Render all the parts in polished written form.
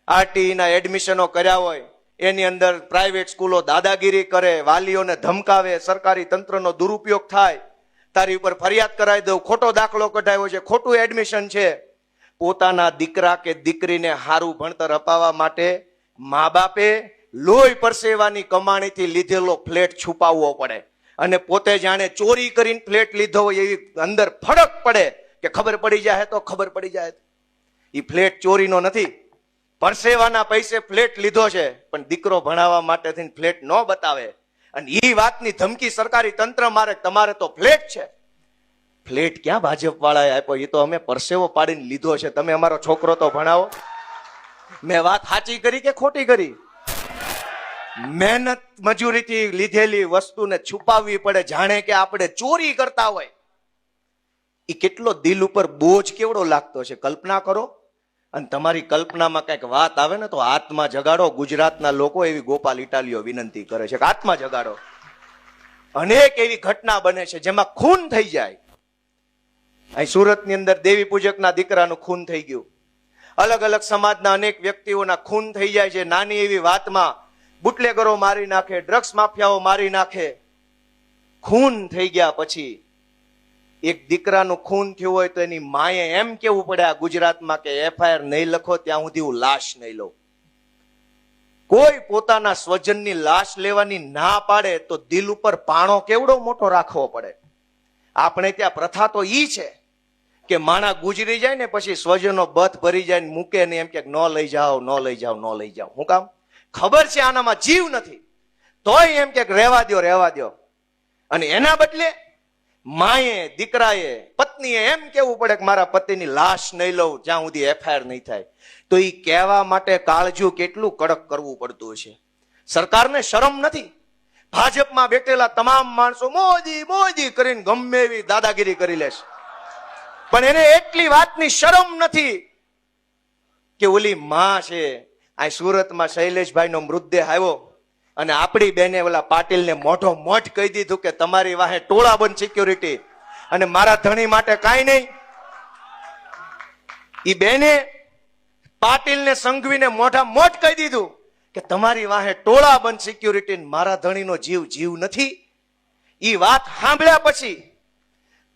RTE ના એડમિશનો કર્યા હોય એની અંદર પ્રાઇવેટ સ્કૂલો દાદાગીરી કરે, વાલીઓને ધમકાવે, સરકારી તંત્રનો દુરુપયોગ થાય, તારી ઉપર ફરિયાદ કરાવી દઉં, ખોટો દાખલો કઢાવ્યો છે, ખોટું એડમિશન છે. પોતાના દીકરા કે દીકરીને સારું ભણતર અપાવવા માટે મા બાપે લોહી પરસેવાની કમાણીથી લીધેલો ફ્લેટ છુપાવવો પડે અને પોતે જાણે ચોરી કરીને ફ્લેટ લીધો હોય એવી અંદર ફરક પડે કે ખબર પડી જાય તો ખબર પડી જાય. એ ફ્લેટ ચોરીનો નથી, પરસેવાના પૈસે ફ્લેટ લીધો છે, પણ દીકરો ભણાવવા માટે થઈને ફ્લેટ ન બતાવે અને એ વાતની ધમકી સરકારી તંત્ર મારે તમારે તો ફ્લેટ છે. ફ્લેટ ક્યાં ભાજપ વાળાએ આપ્યો? એ તો અમે પરસેવો પાડીને લીધો છે. તમે અમારો છોકરો તો ભણાવો. મેં વાત સાચી કરી કે ખોટી કરી? મહેનત મજૂરીથી લીધેલી વસ્તુને છુપાવવી પડે, જાણે કે આપણે ચોરી કરતા હોય. એ કેટલો દિલ ઉપર બોજ કેવડો લાગતો છે, કલ્પના કરો. અને તમારી કલ્પનામાં કઈક વાત આવે ને તો આત્મા જગાડો. ગુજરાતના લોકો એવી ગોપાલ ઇટાલીઓ વિનંતી કરે છે કે આત્મા જગાડો. અનેક એવી ઘટના બને છે જેમાં ખૂન થઈ જાય. અહીં સુરતની અંદર દેવી પૂજકના દીકરાનું ખૂન થઈ ગયું. અલગ અલગ સમાજના અનેક વ્યક્તિઓના ખૂન થઈ જાય છે. નાની એવી વાતમાં બુટલેગરો મારી નાખે, ડ્રગ્સ માફિયાઓ મારી નાખે. ખૂન થઈ ગયા પછી એક દીકરાનું ખૂન થયું હોય તો એની માએ એમ કેવું પડે આ ગુજરાતમાં કે એફઆઈઆર નહીં લખો ત્યાં સુધી હું લાશ નહીં લઉં. કોઈ પોતાના સ્વજનની લાશ લેવાની ના પાડે તો દિલ ઉપર પાણો કેવડો મોટો રાખવો પડે. આપણે ત્યાં પ્રથા તો ઈ છે કે માણા ગુજરી જાય ને પછી સ્વજનો બથ ભરી જાય ને મૂકે ને એમ કે ન લઈ જાઓ, ન લઈ જાઓ, ન લઈ જાઓ. શું કામ? ખબર છે આનામાં જીવ નથી, તોય એમ કે રહેવા દો, રહેવા દો. અને એના બદલે માએ, દીકરાએ, પત્નીએ એમ કેવું પડે કે મારા પતિની લાશ નહીં લઉં જ્યાં સુધી એફઆઈઆર નહીં થાય. તો એ કહેવા માટે કાળજું કેટલું કડક કરવું પડતું હશે. સરકારને શરમ નથી. ભાજપમાં બેઠેલા તમામ માણસો મોદી મોદી કરીને ગમે એવી દાદાગીરી કરી લેશે, પણ એને એટલી વાતની શરમ નથી કે ઓલી માં છે. આ સુરતમાં શૈલેષભાઈ નો મૃતદેહ આવ્યો અને આપણી બેને ઓલા પાટીલને મોઢો મોઢ કહી દીધું કે તમારી વાહે ટોળા બંધ સિક્યોરિટી અને મારા ધણી માટે કાંઈ નહીં. ઈ બેને પાટીલને સંઘવીને મોઢા મોઢ કહી દીધું કે તમારી વાહે ટોળા બંધ સિક્યોરિટી, મારા ધણીનો જીવ જીવ નથી. ઈ વાત સાંભળ્યા પછી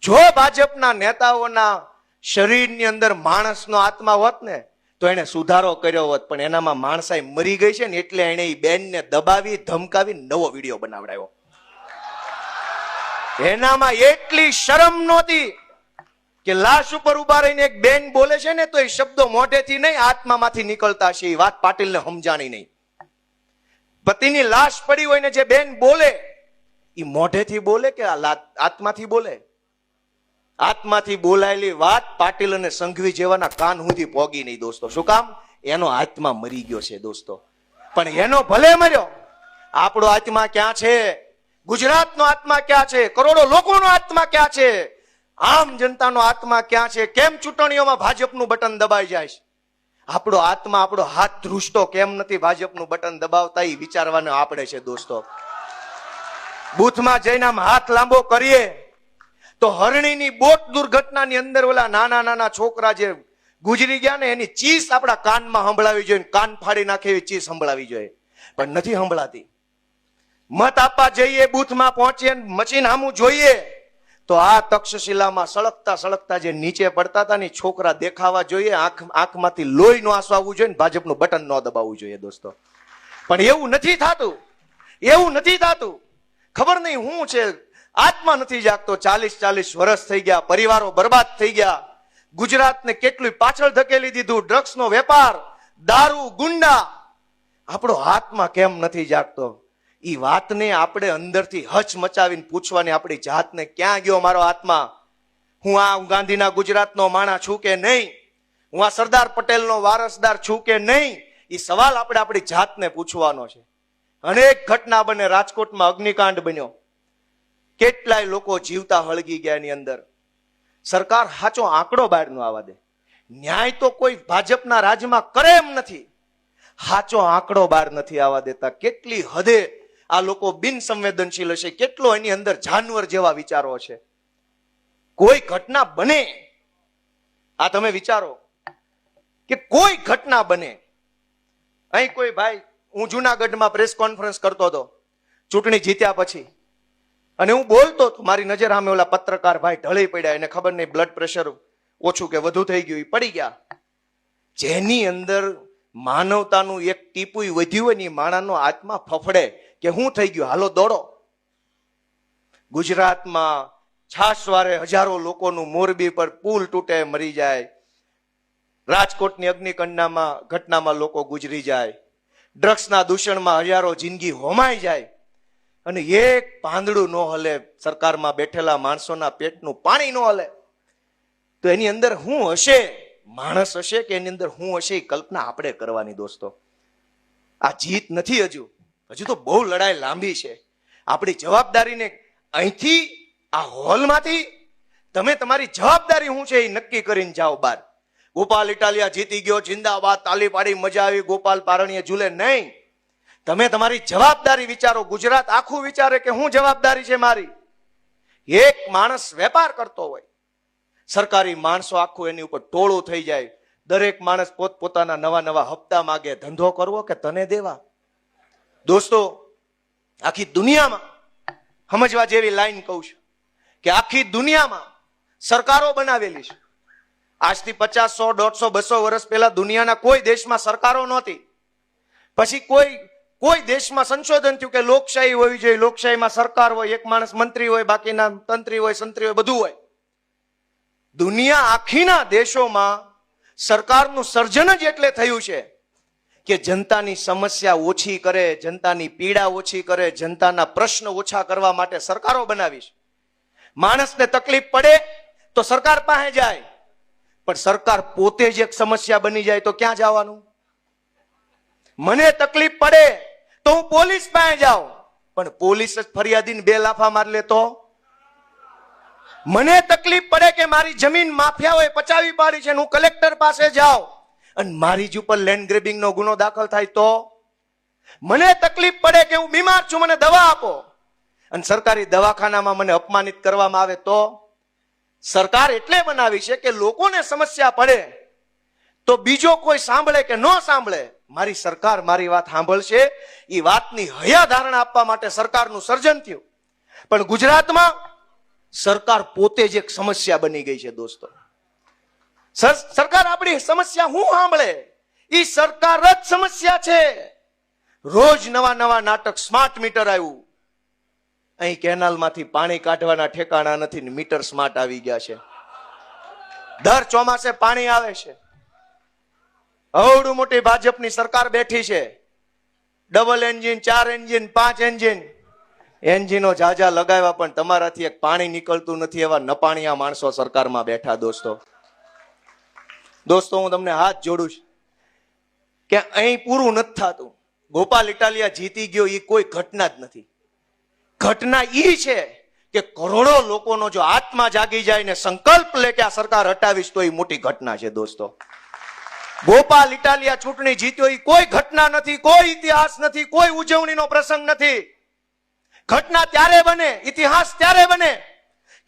જો ભાજપના નેતાઓના શરીરની અંદર માણસનો આત્મા હોત ને તો એને સુધારો કર્યો હોત, પણ એનામાં માણસાઈ મરી ગઈ છે ને એટલે એને બેનને દબાવી ધમકાવી નવો વિડીયો બનાવડાવ્યો. એનામાં એટલી શરમ નહોતી કે લાશ ઉપર ઉભા રહીને એક બેન બોલે છે ને તો એ શબ્દો મોઢેથી નહીં આત્મામાંથી નીકળતા છે. એ વાત પાટીલને સમજાણી નહીં. પતિની લાશ પડી હોય ને જે બેન બોલે એ મોઢેથી બોલે કે આત્માથી બોલે? આત્માથી બોલાયેલી વાત પાટીલ અને સંઘવી જેવાના કાન સુધી પોગી નહીં દોસ્તો. શું કામ? એનો આત્મા મરી ગયો છે દોસ્તો. પણ એનો ભલે મર્યો, આપણો આત્મા ક્યાં છે? ગુજરાતનો આત્મા ક્યાં છે? કરોડો લોકોનો આત્મા ક્યાં છે? આમ જનતાનો આત્મા ક્યાં છે? કેમ ચૂંટણીઓમાં ભાજપનું બટન દબાઈ જાય છે? આપણો આત્મા, આપણો હાથ ધ્રુજતો કેમ નથી ભાજપનું બટન દબાવતા? એ વિચારવાનું આપણે છે દોસ્તો. બૂથમાં જઈને આમ હાથ લાંબો કરીએ તો હરણીની બોટ દુર્ઘટનાની અંદર ઓલા નાના નાના છોકરા જે ગુજરી ગયા ને એની ચીસ આપણા કાનમાં સંભળાવી જોઈએ, કાન ફાડી નાખે એવી ચીસ સંભળાવી જોઈએ, પણ નથી સંભળાતી. મત આપવા જઈએ, બૂથમાં પહોંચીએ, મશીન સામું જોઈએ તો આ તક્ષશિલામાં સળગતા સળગતા જે નીચે પડતા હતા ને છોકરા દેખાવા જોઈએ, આંખમાંથી લોહી નો આંસુ આવવું જોઈએ, ભાજપનું બટન ન દબાવવું જોઈએ દોસ્તો. પણ એવું નથી થતું, એવું નથી થતું. ખબર નહીં શું છે, આત્મા નથી જાગતો. 40 વર્ષ થઈ ગયા, પરિવારો બરબાદ થઈ ગયા, ગુજરાતને કેટલું પાછળ ધકેલી દીધું. ડ્રગ્સનો વેપાર, દારૂ, ગુંડા. આપણો આત્મા કેમ નથી જાગતો? ઈ વાતને આપણે અંદરથી હચ મચાવીને પૂછવાની આપણી જાતને, ક્યાં ગયો મારો આત્મા? હું આ ગાંધીના ગુજરાતનો માણસ છું કે નહીં? હું આ સરદાર પટેલનો વારસદાર છું કે નહીં? એ સવાલ આપણે આપણી જાતને પૂછવાનો છે. અનેક ઘટના બને. રાજકોટમાં અગ્નિકાંડ બન્યો, કેટલાય લોકો જીવતા હળગી ગયા. એની અંદર સરકાર સાચો આંકડો બહાર નો આવવા દે. ન્યાય તો કોઈ ભાજપના રાજમાં કરે એમ નથી. સાચો આંકડો બહાર નથી આવવા દેતા. કેટલી હદે આ લોકો બિન સંવેદનશીલ હશે, કેટલો એની અંદર જાનવર જેવા વિચારો છે. કોઈ ઘટના બને, આ તમે વિચારો કે કોઈ ઘટના બને અહીં કોઈ ભાઈ, હું જુનાગઢમાં પ્રેસ કોન્ફરન્સ કરતો હતો ચૂંટણી જીત્યા પછી, અને હું બોલતો હતો, મારી નજર સામે ઓલા પત્રકાર ભાઈ ઢળી પડ્યા, એને ખબર નહીં બ્લડ પ્રેશર ઓછું કે વધુ થઈ ગયું, પડી ગયા. જેની અંદર માનવતાનું એક ટીપુય વધ્યું હોય ને, માણાનો આત્મા ફફડે કે હું થઈ ગયું, હાલો દોડો. ગુજરાતમાં છાસવારે હજારો લોકોનું મોરબી પર પુલ તૂટે મરી જાય, રાજકોટની અગ્નિકાંડમાં ઘટનામાં લોકો ગુજરી જાય, ડ્રગ્સના દૂષણમાં હજારો જિંદગી હોમાઈ જાય, અને એક પાંદડું ન હલે, સરકારમાં બેઠેલા માણસોના પેટનું પાણી ન હલે. તો એની અંદર શું હશે, માણસ હશે કે એની અંદર શું હશે, એ કલ્પના આપણે કરવાની દોસ્તો. આ જીત નથી, હજુ તો બહુ લડાઈ લાંબી છે. આપણી જવાબદારીને અહીંથી આ હોલમાંથી તમે તમારી જવાબદારી શું છે એ નક્કી કરીને જાઓ બહાર. ગોપાલ ઇટાલિયા જીતી ગયો, જિંદાબાદ, તાલી પાડી, મજા આવી, ગોપાલ પારણીએ ઝૂલે નહીં. તમે તમારી જવાબદારી વિચારો. ગુજરાત આખું વિચારે કે હું જવાબદારી છે મારી. એક માણસ વેપાર કરતો હોય, સરકારી માણસો આખું એની ઉપર ટોળું થઈ જાય, દરેક માણસ પોતપોતાના નવા નવા હપ્તા માગે. ધંધો કરવો કે તને દેવા? દોસ્તો, આખી દુનિયામાં સમજવા જેવી લાઈન કહું છું કે આખી દુનિયામાં સરકારો બનાવેલી છે. આજથી 50, 100, 150, 200 વર્ષ પહેલા દુનિયાના કોઈ દેશમાં સરકારો નહોતી. પછી કોઈ દેશમાં સંશોધન થયું કે લોકશાહી હોવી જોઈએ, લોકશાહીમાં સરકાર હોય, એક માણસ મંત્રી હોય, બાકીના તંત્રી હોય, સંત્રી હોય, બધું હોય. દુનિયા આખીના દેશોમાં સરકારનું સર્જન જ એટલે થયું છે કે જનતાની સમસ્યા ઓછી કરે, જનતાની પીડા ઓછી કરે, જનતાના પ્રશ્ન ઓછા કરવા માટે સરકારો બનાવી છે. માણસને તકલીફ પડે તો સરકાર પાસે જાય, પણ સરકાર પોતે જ એક સમસ્યા બની જાય તો ક્યાં જવાનું? મને તકલીફ પડે તો હું પોલીસ પાસે જાઉં, પણ પોલીસ જ ફરિયાદીને 2 લાફા માર લે તો? મને તકલીફ પડે કે મારી જમીન માફિયાઓએ પચાવી પાડી છે, હું કલેક્ટર પાસે જાઉં અને મારી જ ઉપર લેન્ડ ગ્રેબિંગ નો ગુનો દાખલ થાય તો? મને તકલીફ પડે કે હું બીમાર છું, મને દવા આપો, અને સરકારી દવાખાનામાં મને અપમાનિત કરવામાં આવે તો? સરકાર એટલે બનાવી છે કે લોકોને સમસ્યા પડે તો બીજો કોઈ સાંભળે કે ન સાંભળે, મારી સરકાર મારી વાત સાંભળશે, એ વાતની હયા ધારણા આપવા માટે સરકારનું સર્જન થયું. પણ ગુજરાતમાં સરકાર પોતે જ એક સમસ્યા બની ગઈ છે દોસ્તો. સરકાર આપણી સમસ્યા હું સાંભળે? એ સરકાર જ સમસ્યા છે. રોજ નવા નવા નાટક. સ્માર્ટ મીટર આવ્યું, અહીં કેનાલમાંથી પાણી કાઢવાના ઠેકાણા નથી ને મીટર સ્માર્ટ આવી ગયા છે. દર ચોમાસે પાણી આવે છે. અવડું મોટી ભાજપની સરકાર બેઠી છે, ડબલ એન્જિન, 4 એન્જિન, 5 એન્જિન, એન્જિનો જાજા લગાવ્યા, પણ તમારાથી એક પાણી નીકળતું નથી એવા નપાણિયા માણસો સરકારમાં બેઠા. દોસ્તો હું તમને હાથ જોડું છું કે અહીં પૂરું નથી થતું. ગોપાલ ઇટાલિયા જીતી ગયો એ કોઈ ઘટના જ નથી. ઘટના ઈ છે કે કરોડો લોકોનો જો આત્મા જાગી જાય ને સંકલ્પ લે કે આ સરકાર હટાવીશ, તો એ મોટી ઘટના છે દોસ્તો. ગોપાલ ઇટાલિયા ચૂંટણી જીત્યો એ કોઈ ઘટના નથી, કોઈ ઇતિહાસ નથી, કોઈ ઉજવણીનો પ્રસંગ નથી. ઘટના ત્યારે બને, ઇતિહાસ ત્યારે બને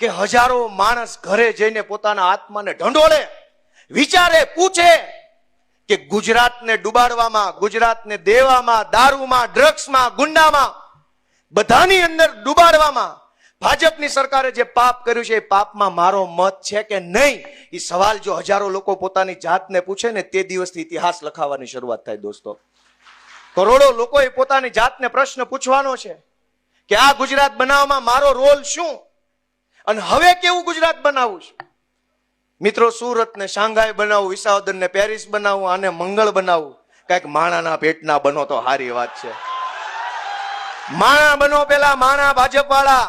કે હજારો માણસ ઘરે જઈને પોતાના આત્માને ઢંઢોળે, વિચારે, પૂછે કે ગુજરાતને ડૂબાડવામાં, ગુજરાતને દેવામાં, દારૂમાં, ડ્રગ્સમાં, ગુંડામાં, બધાની અંદર ડૂબાડવામાં ભાજપની સરકારે જે પાપ કર્યું છે એ પાપમાં મારો મત છે કે નહીં, એ સવાલ જો હજારો લોકો પોતાની જાતને પૂછે ને તે દિવસથી ઇતિહાસ લખાવાની શરૂઆત થાય દોસ્તો. કરોડો લોકોએ પોતાની જાતને પ્રશ્ન પૂછવાનો છે કે આ ગુજરાત બનાવવામાં મારો રોલ શું, અને હવે કેવું ગુજરાત બનાવવું છે. મિત્રો, સુરત ને શાંઘાઈ બનાવવું, વિસાવદર ને પેરિસ બનાવવું, આને મંગળ બનાવવું, કઈક માણાના પેટના બનો તો સારી વાત છે. માણા બનો, પેલા માણા ભાજપ વાળા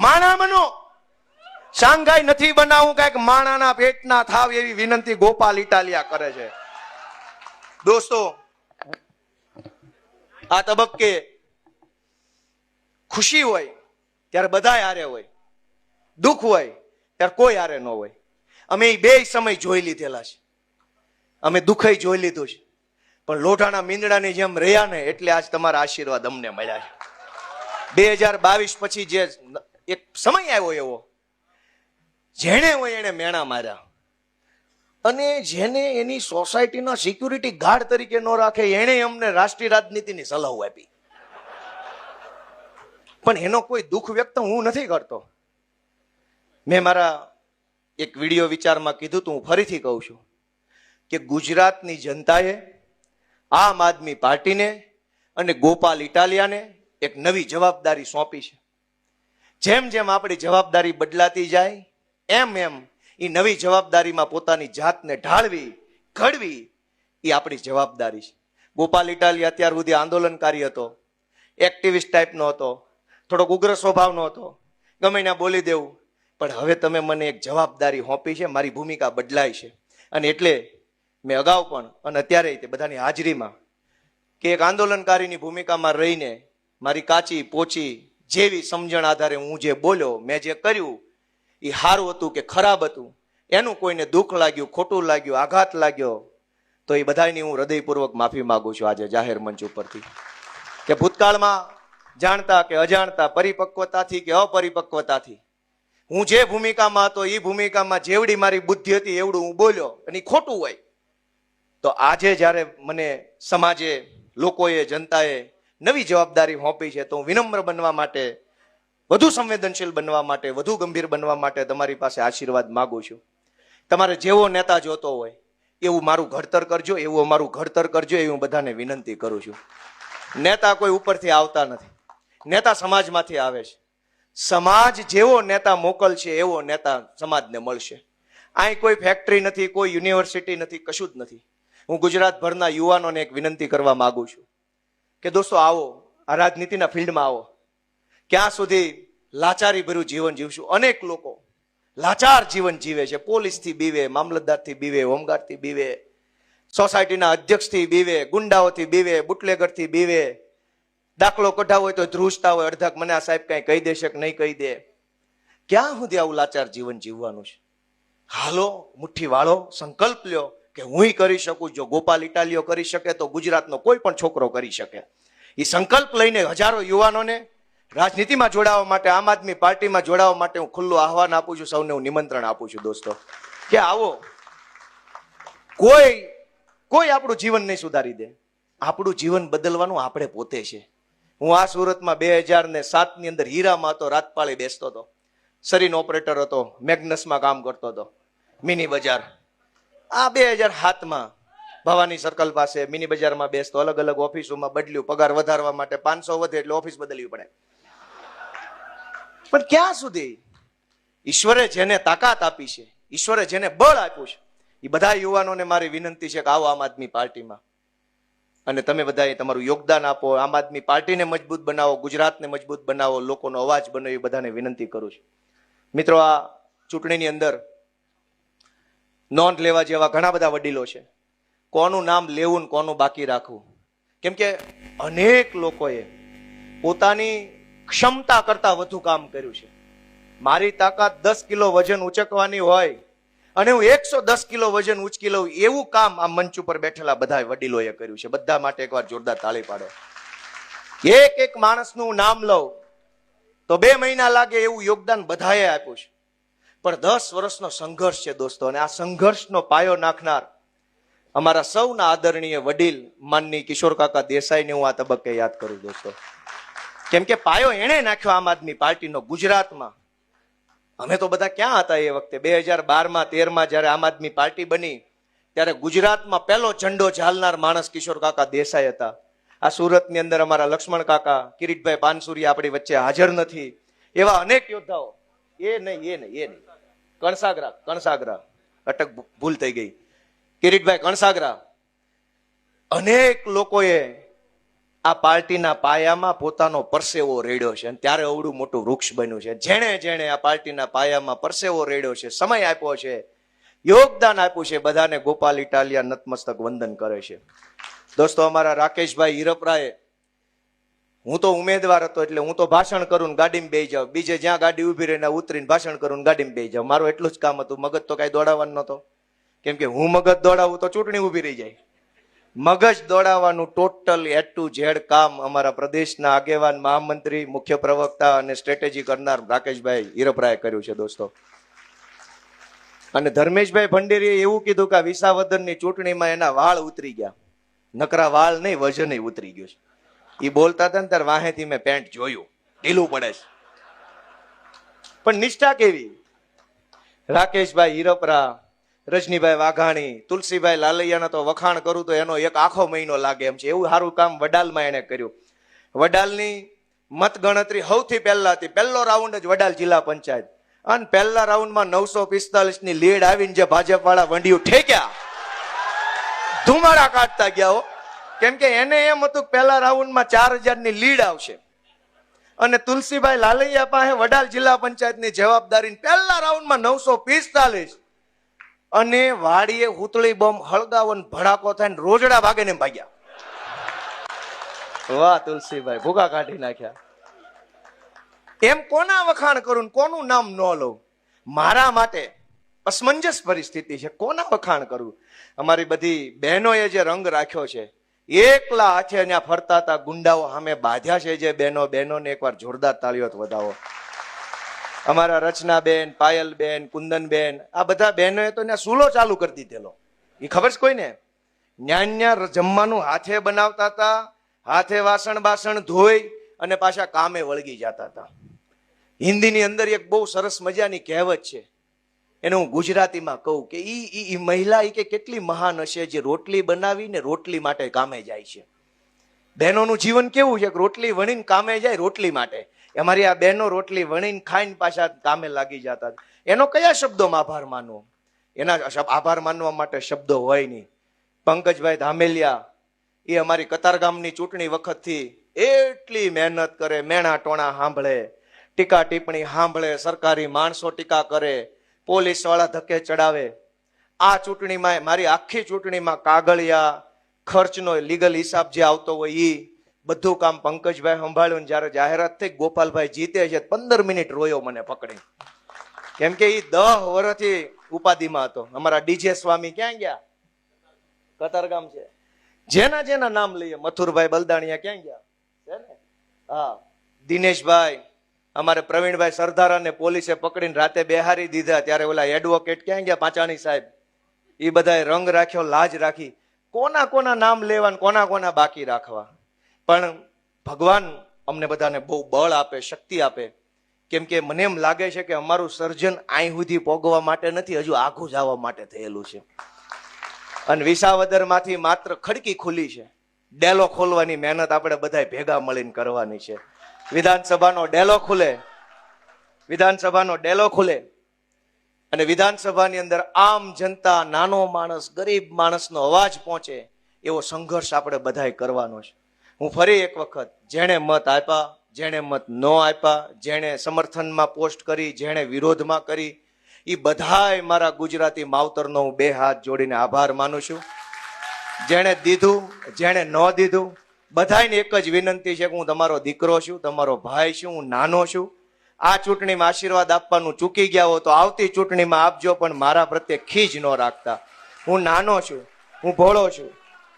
માણા બનો. શાંઘાઈ નથી બનાવવું, કઈક માણાના પેટના થાવ એવી વિનંતી ગોપાલ ઇટાલિયા કરે છે. દોસ્તો, આ તબક્કે ખુશી હોય ત્યારે બધા હારે હોય, દુઃખ હોય ત્યારે કોઈ હારે ન હોય. અમે એ 2 સમય જોઈ લીધેલા છે. અમે દુઃખય જોઈ લીધું છે, પણ લોઢાના મીંદડાની જેમ રહ્યા ને એટલે આજ તમારા આશીર્વાદ અમને મળ્યા છે. 2022 પછી જે એક સમય આવ્યો એવો, જેણે હોય એને મેણા માર્યા. અને જેને એની સોસાયટીના સિક્યુરિટી ગાર્ડ તરીકે ન રાખે એણે અમને રાષ્ટ્રીય રાજનીતિની સલાહ આપી. પણ એનો કોઈ દુઃખ વ્યક્ત હું નથી કરતો. મેં મારા એક વિડીયો વિચારમાં કીધું તું, હું ફરીથી કહું છું કે ગુજરાતની જનતાએ આમ આદમી પાર્ટીને અને ગોપાલ ઇટાલિયાને એક નવી જવાબદારી સોંપી છે. જેમ જેમ આપણી જવાબદારી બદલાતી જાય એમ એમ એ નવી જવાબદારીમાં પોતાની જાતને ઢાળવી, ઘડવી એ આપણી જવાબદારી છે. ગોપાલ ઇટાલિયા અત્યાર સુધી આંદોલનકારી હતો, એક્ટિવિસ્ટ ટાઈપનો હતો, થોડોક ઉગ્ર સ્વભાવનો હતો, ગમે ત્યાં બોલી દેવું. પણ હવે તમે મને એક જવાબદારી સોંપી છે, મારી ભૂમિકા બદલાય છે. અને એટલે મેં અગાઉ પણ અને અત્યારે તે બધાની હાજરીમાં કે એક આંદોલનકારીની ભૂમિકામાં રહીને મારી કાચી પોચી જેવી સમજણ આધારે હું જે બોલ્યો, મેં જે કર્યું એ સારું હતું કે ખરાબ હતું, એનું કોઈને દુઃખ લાગ્યું, ખોટું લાગ્યું, આઘાત લાગ્યો તો એ બધાની હું હૃદયપૂર્વક માફી માંગુ છું આજે જાહેર મંચ ઉપરથી. કે ભૂતકાળમાં જાણતા કે અજાણતા, પરિપક્વતાથી કે અપરિપક્વતાથી હું જે ભૂમિકામાં હતો એ ભૂમિકામાં જેવડી મારી બુદ્ધિ હતી એવડું હું બોલ્યો અને એ ખોટું હોય તો આજે જ્યારે મને સમાજે, લોકોએ, જનતાએ નવી જવાબદારી સોંપી છે તો હું વિનમ્ર બનવા માટે, વધુ સંવેદનશીલ બનવા માટે, વધુ ગંભીર બનવા માટે તમારી પાસે આશીર્વાદ માંગુ છું. તમારે જેવો નેતા જોતો હોય એવું મારું ઘડતર કરજો, એવું અમારું ઘડતર કરજો, એવી હું બધાને વિનંતી કરું છું. નેતા કોઈ ઉપરથી આવતા નથી, નેતા સમાજમાંથી આવે છે. સમાજ જેવો નેતા મોકલશે એવો નેતા સમાજને મળશે. અહીં કોઈ ફેક્ટરી નથી, કોઈ યુનિવર્સિટી નથી, કશું જ નથી. હું ગુજરાતભરના યુવાનોને એક વિનંતી કરવા માંગુ છું કે દોસ્તો આવો, આ રાજનીતિના ફિલ્ડમાં આવો. ક્યાં સુધી લાચારી ભર્યું જીવન જીવશું? અનેક લોકો લાચાર જીવન જીવે છે. પોલીસથી બીવે, મામલતદારથી બીવે, હોમગાર્ડથી બીવે, સોસાયટીના અધ્યક્ષથી બીવે, ગુંડાઓથી બીવે, બુટલેગરથી બીવે. દાખલો કઢાવો હોય તો ધ્રુજતા હોય અડધાક, મને આ સાહેબ કઈ કહી દેશે કે નહીં કહી દે. ક્યાં સુધી આવું લાચાર જીવન જીવવાનું છે? હાલો, મુઠ્ઠી વાળો, સંકલ્પ લ્યો કે હું કરી શકું. જો ગોપાલ ઇટાલિયો કરી શકે તો ગુજરાતનો કોઈ પણ છોકરો કરી શકે. એ સંકલ્પ લઈને હજારો યુવાનોને રાજનીતિમાં જોડાવા માટે, આમ આદમી પાર્ટીમાં જોડાવા માટે હું ખુલ્લું આહવાન આપું છું. સૌને હું નિમંત્રણ આપું છું દોસ્તો કે આવો. કોઈ આપણું જીવન નહીં સુધારી દે. આપણું જીવન બદલવાનું આપણે પોતે છે. હું આ સુરતમાં 2007 ની અંદર હીરામાં હતો, રાતપાળી બેસતો હતો, સરીન ઓપરેટર હતો, મેગ્નસમાં કામ કરતો હતો, મિની બજાર. આ 2007માં ભવાની સર્કલ પાસે મિની બજારમાં બેસતો, અલગ અલગ ઓફિસોમાં બદલ્યું, પગાર વધારવા માટે 500 વધે એટલે ઓફિસ બદલવી પડે. પણ ક્યાં સુધી? ઈશ્વરે જેને તાકાત આપી છે, ઈશ્વરે જેને બળ આપ્યું છે, એ બધા યુવાનોને મારી વિનંતી છે કે આવો આમ આદમી પાર્ટીમાં અને તમે બધાએ તમારું યોગદાન આપો. આમ આદમી પાર્ટીને મજબૂત બનાવો, ગુજરાતને મજબૂત બનાવો, લોકોનો અવાજ બનો, એ બધાને વિનંતી કરું છું. મિત્રો, આ ચૂંટણીની અંદર નોંધ લેવા જેવા ઘણા બધા વડીલો છે. કોનું નામ લેવું ને કોનું બાકી રાખવું? કેમ કે અનેક લોકોએ પોતાની ક્ષમતા કરતા વધુ કામ કર્યું છે. મારી તાકાત 10 કિલો વજન ઉચકવાની હોય અને હું 110 કિલો વજન ઉચકી લઉં એવું કામ આ મંચ ઉપર બેઠેલા બધા વડીલોએ કર્યું છે. બધા માટે એકવાર જોરદાર તાળી પાડો. એક એક માણસનું નામ લઉં તો 2 મહિના લાગે એવું યોગદાન બધાએ આપ્યું છે. પણ 10 વર્ષનો સંઘર્ષ છે દોસ્તો, અને આ સંઘર્ષનો પાયો નાખનાર અમારા સૌના આદરણીય વડીલ માનની કિશોર કાકા દેસાઈને હું આ તબક્કે યાદ કરું દોસ્તો. કેમ કે પાયો એણે નાખ્યો આમ આદમી પાર્ટીનો ગુજરાતમાં. અમે તો બધા ક્યાં હતા એ વખતે? 2012માં 13માં જયારે આમ આદમી પાર્ટી બની ત્યારે ગુજરાતમાં પહેલો ઝંડો ઝાલનાર માણસ કિશોર કાકા દેસાઈ હતા. આ સુરતની અંદર અમારા લક્ષ્મણ કાકા, કિરીટભાઈ પાનસુરિયા આપણી વચ્ચે હાજર નથી, એવા અનેક યોદ્ધાઓ. એ નહીં કણસાગરા અટક ભૂલ થઈ ગઈ, કિરીટભાઈ કણસાગરા. અનેક લોકોએ આ પાર્ટીના પાયામાં પોતાનો પરસેવો રેડ્યો છે અને ત્યારે અવડું મોટું વૃક્ષ બન્યું છે. જેણે આ પાર્ટીના પાયામાં પરસેવો રેડ્યો છે, સમય આપ્યો છે, યોગદાન આપ્યું છે, બધાને ગોપાલ ઇટાલિયા નતમસ્તક વંદન કરે છે. દોસ્તો, અમારા રાકેશભાઈ હિરપરાએ, હું તો ઉમેદવાર હતો એટલે હું તો ભાષણ કરું ને ગાડીમાં બેસી જાઉં, બીજે જ્યાં ગાડી ઉભી રહીને ઉતરીને ભાષણ કરું ને ગાડીમાં બેસી જાઉં. મારું એટલું જ કામ હતું, મગજ તો કઈ દોડાવવાનું નહોતો. કેમ કે હું મગજ દોડાવું તો ચૂંટણી ઉભી રહી જાય. મગજ દોડાવવાનું ટોટલ A to Z કામ અમારા પ્રદેશના આગેવાન, મહામંત્રી, મુખ્ય પ્રવક્તા અને સ્ટ્રેટેજી કરનાર રાકેશભાઈ હિરપરાએ કર્યું છે દોસ્તો. અને ધર્મેશભાઈ ભંડેરીએ એવું કીધું કે વિસાવદરની ચૂંટણીમાં એના વાળ ઉતરી ગયા. નકરા વાળ નહીં, વજન ઉતરી ગયું છે. એ બોલતા હતા ને ત્યારે વાહેથી મેં પેન્ટ જોયું, ઢીલું પડે છે. પણ નિષ્ઠા કેવી! રાકેશભાઈ હિરપરા, રજનીભાઈ વાઘાણી, તુલસીભાઈ લાલૈયાના તો વખાણ કરું તો એનો એક આખો મહિનો લાગે એમ છે. એવું સારું કામ વડાલમાં એને કર્યું. વડાલની મતગણતરી સૌથી પહેલા હતી. પહેલો રાઉન્ડ જ વડાલ જિલ્લા પંચાયત, અને પહેલા રાઉન્ડમાં 945 ની લીડ આવીને જે ભાજપ વાળા વંડિયું ઠેક્યા, ધુમાડા કાઢતા ગયા હો. કેમ કે એને એમ હતું પહેલા રાઉન્ડમાં 4000 ની લીડ આવશે, અને તુલસીભાઈ લાલૈયા પાસે વડાલ જિલ્લા પંચાયતની જવાબદારી પહેલા રાઉન્ડમાં 945, અને વાડીએ હુતળી બોમ્બ હળગાવન ભડાકો થાય રોજડા ભાગે ને ભાગ્યા. વાહ તુલસીભાઈ, ભૂગા કાઢી નાખ્યા. એમ કોના વખાણ કરું, કોનું નામ ન લઉં? મારા માટે અસમંજસ પરિસ્થિતિ છે, કોના વખાણ કરું? અમારી બધી બહેનોએ જે રંગ રાખ્યો છે, એકલા હાથે અહીંયા ફરતા હતા ગુંડાઓ સામે બાંધ્યા છે જે બહેનોને એકવાર જોરદાર તાળીઓ વધાવો. અમારા રચનાબેન, પાયલબેન, કુંદનબેન, આ બધા બહેનોએ તો ત્યાં સૂલો ચાલુ કરી દીધેલો. એ ખબર છે કોઈને? ન્યા જમવાનું હાથે બનાવતા હતા, હાથે વાસણ ધોઈ અને પાછા કામે વળગી જતા હતા. હિન્દીની અંદર એક બહુ સરસ મજાની કહેવત છે, એને હું ગુજરાતીમાં કહું કે ઈ મહિલા કે કેટલી મહાન હશે જે રોટલી બનાવીને રોટલી માટે કામે જાય છે. બહેનોનું જીવન કેવું છે કે રોટલી વણીને કામે જાય રોટલી માટે. અમારી આ બહેનો રોટલી વણીને ખાઈને પાછા કામે લાગી જતા. એનો કયા શબ્દોમાં આભાર માનવો? એના આભાર માનવા માટે શબ્દો હોય નહીં. પંકજભાઈ ધામેલિયા, એ અમારી કતારગામની ચૂંટણી વખતથી એટલી મહેનત કરે, મેણા ટોણા સાંભળે, ટીકા ટિપ્પણી સાંભળે, સરકારી માણસો ટીકા કરે, પોલીસ વાળા ધક્કે ચડાવે. આ ચૂંટણીમાં, મારી આખી ચૂંટણીમાં કાગળિયા, ખર્ચનો લીગલ હિસાબ જે આવતો હોય એ બધું કામ પંકજભાઈ સંભાળ્યું. જયારે જાહેરાત થઈ ગોપાલભાઈ જીતે છે, 15 મિનિટ રોયો મને પકડી. કેમ કે એ 10 વર્ષથી ઉપાધિમાં હતો. અમારા ડીજે સ્વામી ક્યાં ગયા? કતારગામ છે. જેના નામ લઈએ, મથુરભાઈ બલદાણિયા ક્યાં ગયા છે ને? હા, દિનેશભાઈ, અમારે પ્રવીણભાઈ સરદારાને પોલીસે પકડીને રાતે બેહારી દીધા. ત્યારે ઓલા એડવોકેટ ક્યાં ગયા? પાંચાણી સાહેબ. એ બધાએ રંગ રાખ્યો, લાજ રાખી. કોના નામ લેવા, કોના બાકી રાખવા? પણ ભગવાન અમને બધાને બહુ બળ આપે, શક્તિ આપે. કેમ કે મને એમ લાગે છે કે અમારું સર્જન અહીં સુધી પોગવા માટે નથી, હજુ આઘું જવા માટે થયેલું છે. અને વિસાવદર માંથી માત્ર ખડકી ખુલી છે. ડેલો ખોલવાની મહેનત આપણે બધા ભેગા મળીને કરવાની છે. વિધાનસભાનો ડેલો ખુલે અને વિધાનસભાની અંદર આમ જનતા, નાનો માણસ, ગરીબ માણસનો અવાજ પહોંચે એવો સંઘર્ષ આપણે બધાએ કરવાનો છે. હું ફરી એક વખત, જેણે મત આપ્યા, જેણે મત ન આપ્યા, જેણે સમર્થનમાં પોસ્ટ કરી, જેણે વિરોધમાં કરી, એ બધાય મારા ગુજરાતી માવતરનો હું 2 હાથ જોડીને આભાર માનું છું. જેણે દીધું, જેણે ન દીધું, બધાને એક જ વિનંતી છે કે હું તમારો દીકરો છું, તમારો ભાઈ છું, હું નાનો છું. આ ચૂંટણીમાં આશીર્વાદ આપવાનું ચૂકી ગયા હો તો આવતી ચૂંટણીમાં આપજો, પણ મારા પ્રત્યે ખીજ ન રાખતા. હું નાનો છું, હું ભોળો છું,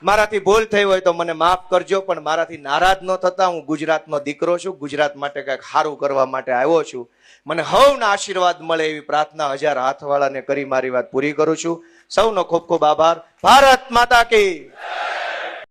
મારાથી ભૂલ થઈ હોય તો મને માફ કરજો, પણ મારાથી નારાજ ન થતા. હું ગુજરાતનો દીકરો છું, ગુજરાત માટે કંઈક સારું કરવા માટે આવ્યો છું. મને હવના આશીર્વાદ મળે એવી પ્રાર્થના 1000 હાથવાળાને કરી મારી વાત પૂરી કરું છું. સૌનો ખૂબ ખૂબ આભાર. ભારત માતા કી